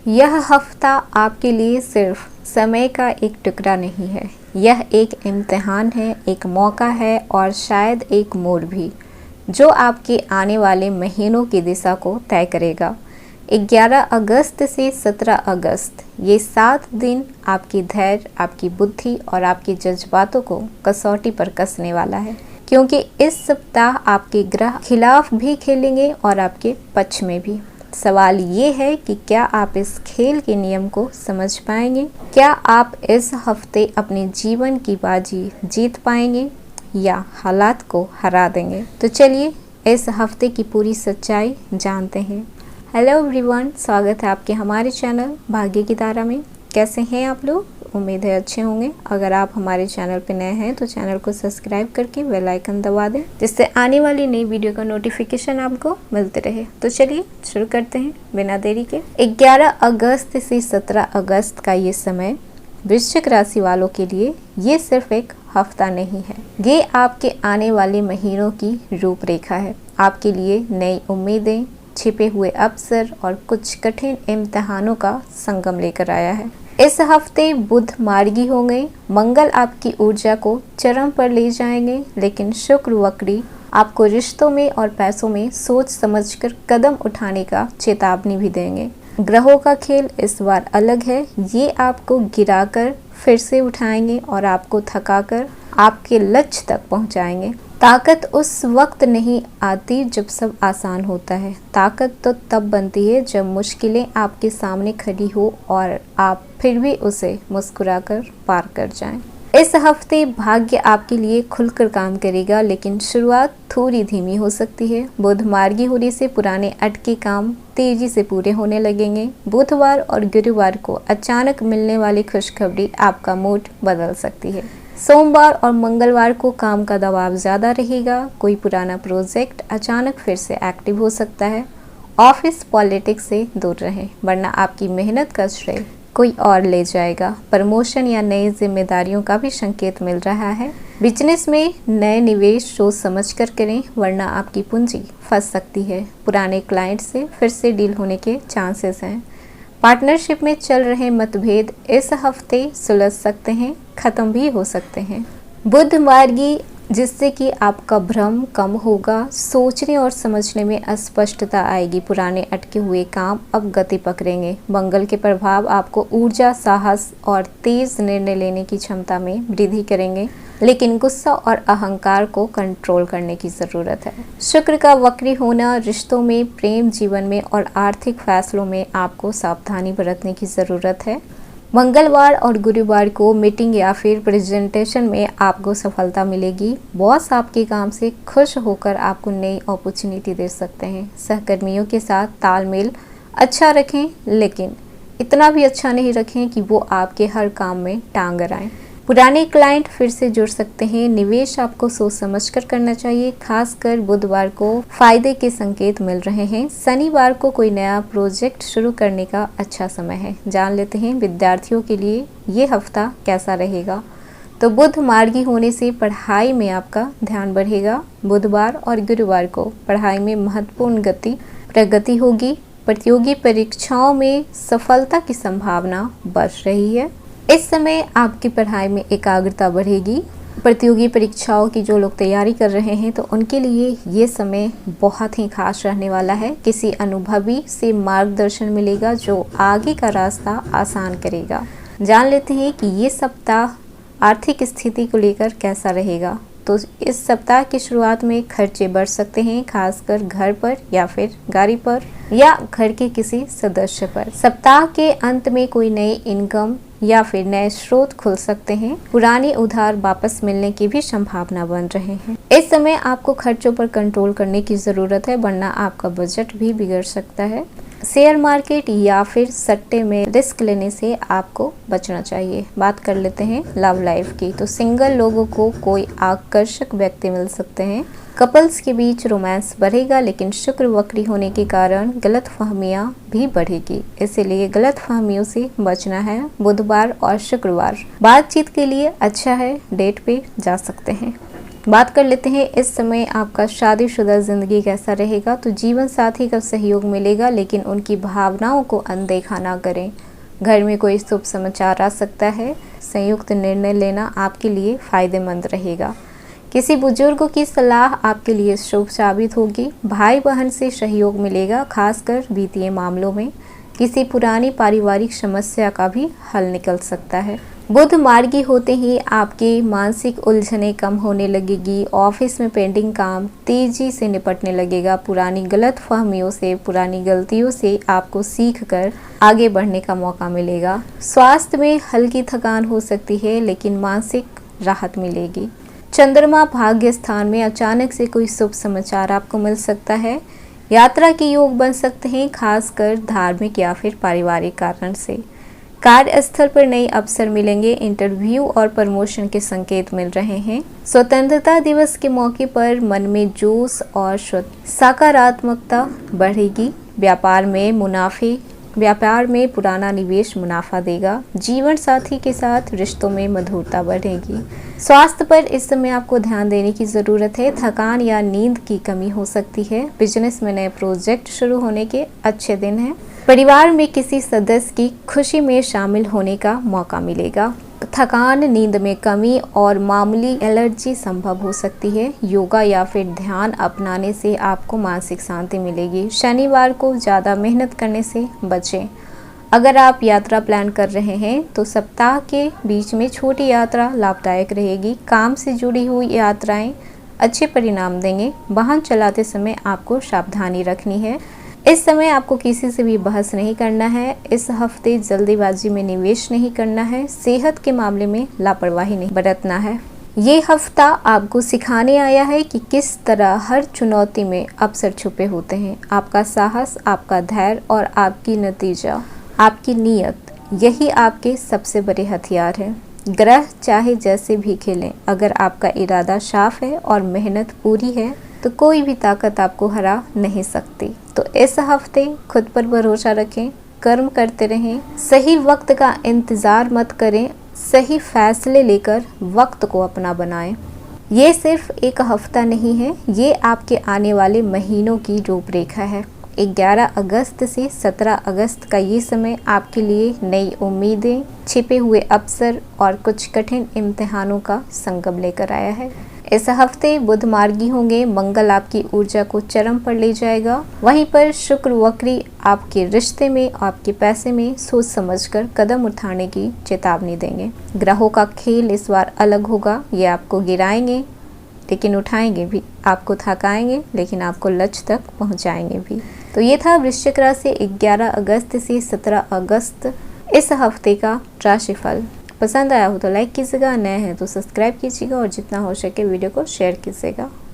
यह हफ्ता आपके लिए सिर्फ समय का एक टुकड़ा नहीं है, यह एक इम्तिहान है, एक मौका है और शायद एक मोड़ भी, जो आपके आने वाले महीनों की दिशा को तय करेगा। 11 अगस्त से 17 अगस्त ये 7 दिन आपकी धैर्य, आपकी बुद्धि और आपके जज्बातों को कसौटी पर कसने वाला है, क्योंकि इस सप्ताह आपके ग्रह खिलाफ भी खेलेंगे और आपके पक्ष में भी। सवाल ये है कि क्या आप इस खेल के नियम को समझ पाएंगे? क्या आप इस हफ्ते अपने जीवन की बाजी जीत पाएंगे या हालात को हरा देंगे? तो चलिए इस हफ्ते की पूरी सच्चाई जानते हैं। हेलो एवरीवन, स्वागत है आपके हमारे चैनल भाग्य की तारा में। कैसे हैं आप लोग? उम्मीद है अच्छे होंगे। अगर आप हमारे चैनल पर नए हैं तो चैनल को सब्सक्राइब करके बेल आइकन दबा दें, जिससे आने वाली नई वीडियो का नोटिफिकेशन आपको मिलते रहे। तो चलिए शुरू करते हैं बिना देरी के। 11 अगस्त से 17 अगस्त का ये समय वृश्चिक राशि वालों के लिए ये सिर्फ एक हफ्ता नहीं है, ये आपके आने वाले महीनों की रूपरेखा है। आपके लिए नई उम्मीदें, छिपे हुए अवसर और कुछ कठिन इम्तिहानों का संगम लेकर आया है। इस हफ्ते बुध मार्गी होंगे, मंगल आपकी ऊर्जा को चरम पर ले जाएंगे, लेकिन शुक्र वक्री आपको रिश्तों में और पैसों में सोच समझकर कदम उठाने का चेतावनी भी देंगे। ग्रहों का खेल इस बार अलग है, ये आपको गिराकर फिर से उठाएंगे और आपको थकाकर आपके लक्ष्य तक पहुंचाएंगे। ताकत उस वक्त नहीं आती जब सब आसान होता है, ताकत तो तब बनती है जब मुश्किलें आपके सामने खड़ी हो और आप फिर भी उसे मुस्कुराकर पार कर जाएं। इस हफ्ते भाग्य आपके लिए खुलकर काम करेगा, लेकिन शुरुआत थोड़ी धीमी हो सकती है। बुध मार्गी होने से पुराने अटके काम तेजी से पूरे होने लगेंगे। बुधवार और गुरुवार को अचानक मिलने वाली खुशखबरी आपका मूड बदल सकती है। सोमवार और मंगलवार को काम का दबाव ज़्यादा रहेगा। कोई पुराना प्रोजेक्ट अचानक फिर से एक्टिव हो सकता है। ऑफिस पॉलिटिक्स से दूर रहें, वरना आपकी मेहनत का श्रेय कोई और ले जाएगा। प्रमोशन या नई जिम्मेदारियों का भी संकेत मिल रहा है। बिजनेस में नए निवेश सोच समझ कर करें, वरना आपकी पूंजी फंस सकती है। पुराने क्लाइंट से फिर से डील होने के चांसेस हैं। पार्टनरशिप में चल रहे मतभेद इस हफ्ते सुलझ सकते हैं, खत्म भी हो सकते हैं। बुध मार्गी, जिससे कि आपका भ्रम कम होगा, सोचने और समझने में अस्पष्टता आएगी। पुराने अटके हुए काम अब गति पकड़ेंगे। मंगल के प्रभाव आपको ऊर्जा, साहस और तेज निर्णय लेने की क्षमता में वृद्धि करेंगे, लेकिन गुस्सा और अहंकार को कंट्रोल करने की ज़रूरत है। शुक्र का वक्री होना रिश्तों में, प्रेम जीवन में और आर्थिक फैसलों में आपको सावधानी बरतने की ज़रूरत है। मंगलवार और गुरुवार को मीटिंग या फिर प्रेजेंटेशन में आपको सफलता मिलेगी। बॉस आपके काम से खुश होकर आपको नई अपॉर्चुनिटी दे सकते हैं। सहकर्मियों के साथ तालमेल अच्छा रखें, लेकिन इतना भी अच्छा नहीं रखें कि वो आपके हर काम में टांग अड़ाएं। पुराने क्लाइंट फिर से जुड़ सकते हैं। निवेश आपको सोच समझकर करना चाहिए। खासकर बुधवार को फायदे के संकेत मिल रहे हैं। शनिवार को कोई नया प्रोजेक्ट शुरू करने का अच्छा समय है। जान लेते हैं विद्यार्थियों के लिए ये हफ्ता कैसा रहेगा। तो बुध मार्गी होने से पढ़ाई में आपका ध्यान बढ़ेगा। बुधवार और गुरुवार को पढ़ाई में महत्वपूर्ण प्रगति होगी। प्रतियोगी परीक्षाओं में सफलता की संभावना बढ़ रही है। इस समय आपकी पढ़ाई में एकाग्रता बढ़ेगी। प्रतियोगी परीक्षाओं की जो लोग तैयारी कर रहे हैं, तो उनके लिए ये समय बहुत ही खास रहने वाला है। किसी अनुभवी से मार्गदर्शन मिलेगा जो आगे का रास्ता आसान करेगा। जान लेते हैं कि ये सप्ताह आर्थिक स्थिति को लेकर कैसा रहेगा। तो इस सप्ताह की शुरुआत में खर्चे बढ़ सकते हैं, खासकर घर पर या फिर गाड़ी पर या घर के किसी सदस्य पर। सप्ताह के अंत में कोई नई इनकम या फिर नए स्रोत खुल सकते हैं। पुराने उधार वापस मिलने की भी संभावना बन रहे हैं। इस समय आपको खर्चों पर कंट्रोल करने की जरूरत है, वरना आपका बजट भी बिगड़ सकता है। शेयर मार्केट या फिर सट्टे में रिस्क लेने से आपको बचना चाहिए। बात कर लेते हैं लव लाइफ की। तो सिंगल लोगों को कोई आकर्षक व्यक्ति मिल सकते हैं। कपल्स के बीच रोमांस बढ़ेगा, लेकिन शुक्र वक्री होने के कारण गलतफहमियां भी बढ़ेगी, इसीलिए गलतफहमियों से बचना है। बुधवार और शुक्रवार बातचीत के लिए अच्छा है, डेट पे जा सकते हैं। बात कर लेते हैं इस समय आपका शादीशुदा ज़िंदगी कैसा रहेगा। तो जीवन साथी का सहयोग मिलेगा, लेकिन उनकी भावनाओं को अनदेखा ना करें। घर में कोई शुभ समाचार आ सकता है। संयुक्त निर्णय लेना आपके लिए फ़ायदेमंद रहेगा। किसी बुजुर्ग की सलाह आपके लिए शुभ साबित होगी। भाई बहन से सहयोग मिलेगा, खासकर वित्तीय मामलों में। किसी पुरानी पारिवारिक समस्या का भी हल निकल सकता है। बुध मार्गी होते ही आपकी मानसिक उलझनें कम होने लगेगी। ऑफिस में पेंडिंग काम तेजी से निपटने लगेगा। पुरानी गलतफहमियों से, पुरानी गलतियों से आपको सीख कर आगे बढ़ने का मौका मिलेगा। स्वास्थ्य में हल्की थकान हो सकती है, लेकिन मानसिक राहत मिलेगी। चंद्रमा भाग्य स्थान में अचानक से कोई शुभ समाचार आपको मिल सकता है। यात्रा के योग बन सकते हैं, खासकर धार्मिक या फिर पारिवारिक कारण से। कार्यस्थल पर नए अवसर मिलेंगे। इंटरव्यू और प्रमोशन के संकेत मिल रहे हैं। स्वतंत्रता दिवस के मौके पर मन में जोश और सकारात्मकता बढ़ेगी। व्यापार में पुराना निवेश मुनाफा देगा। जीवन साथी के साथ रिश्तों में मधुरता बढ़ेगी। स्वास्थ्य पर इस समय आपको ध्यान देने की ज़रूरत है। थकान या नींद की कमी हो सकती है। बिजनेस में नए प्रोजेक्ट शुरू होने के अच्छे दिन हैं। परिवार में किसी सदस्य की खुशी में शामिल होने का मौका मिलेगा। थकान, नींद में कमी और मामूली एलर्जी संभव हो सकती है। योगा या फिर ध्यान अपनाने से आपको मानसिक शांति मिलेगी। शनिवार को ज़्यादा मेहनत करने से बचें। अगर आप यात्रा प्लान कर रहे हैं तो सप्ताह के बीच में छोटी यात्रा लाभदायक रहेगी। काम से जुड़ी हुई यात्राएं अच्छे परिणाम देंगे। वाहन चलाते समय आपको सावधानी रखनी है। इस समय आपको किसी से भी बहस नहीं करना है। इस हफ्ते जल्दीबाजी में निवेश नहीं करना है। सेहत के मामले में लापरवाही नहीं बरतना है। ये हफ्ता आपको सिखाने आया है कि किस तरह हर चुनौती में अवसर छुपे होते हैं। आपका साहस, आपका धैर्य और आपकी नतीजा, आपकी नीयत, यही आपके सबसे बड़े हथियार हैं। ग्रह चाहे जैसे भी खेलें, अगर आपका इरादा साफ है और मेहनत पूरी है तो कोई भी ताकत आपको हरा नहीं सकती। तो इस हफ्ते खुद पर भरोसा रखें, कर्म करते रहें। सही वक्त का इंतज़ार मत करें। सही फैसले लेकर वक्त को अपना बनाएं। ये सिर्फ एक हफ्ता नहीं है, ये आपके आने वाले महीनों की रूपरेखा है। 11 अगस्त से 17 अगस्त का ये समय आपके लिए नई उम्मीदें, छिपे हुए अवसर और कुछ कठिन इम्तिहानों का संगम लेकर आया है। इस हफ्ते बुध मार्गी होंगे। मंगल आपकी ऊर्जा को चरम पर ले जाएगा। वहीं पर शुक्र वक्री आपके रिश्ते में, आपके पैसे में सोच समझकर कदम उठाने की चेतावनी देंगे। ग्रहों का खेल इस बार अलग होगा। ये आपको गिराएंगे लेकिन उठाएंगे भी, आपको थकाएंगे लेकिन आपको लक्ष्य तक पहुंचाएंगे भी। तो ये था वृश्चिक राशि 11 अगस्त से 17 अगस्त इस हफ्ते का राशिफल। पसंद आया हो तो लाइक कीजिएगा, नए हैं तो सब्सक्राइब कीजिएगा और जितना हो सके वीडियो को शेयर कीजिएगा।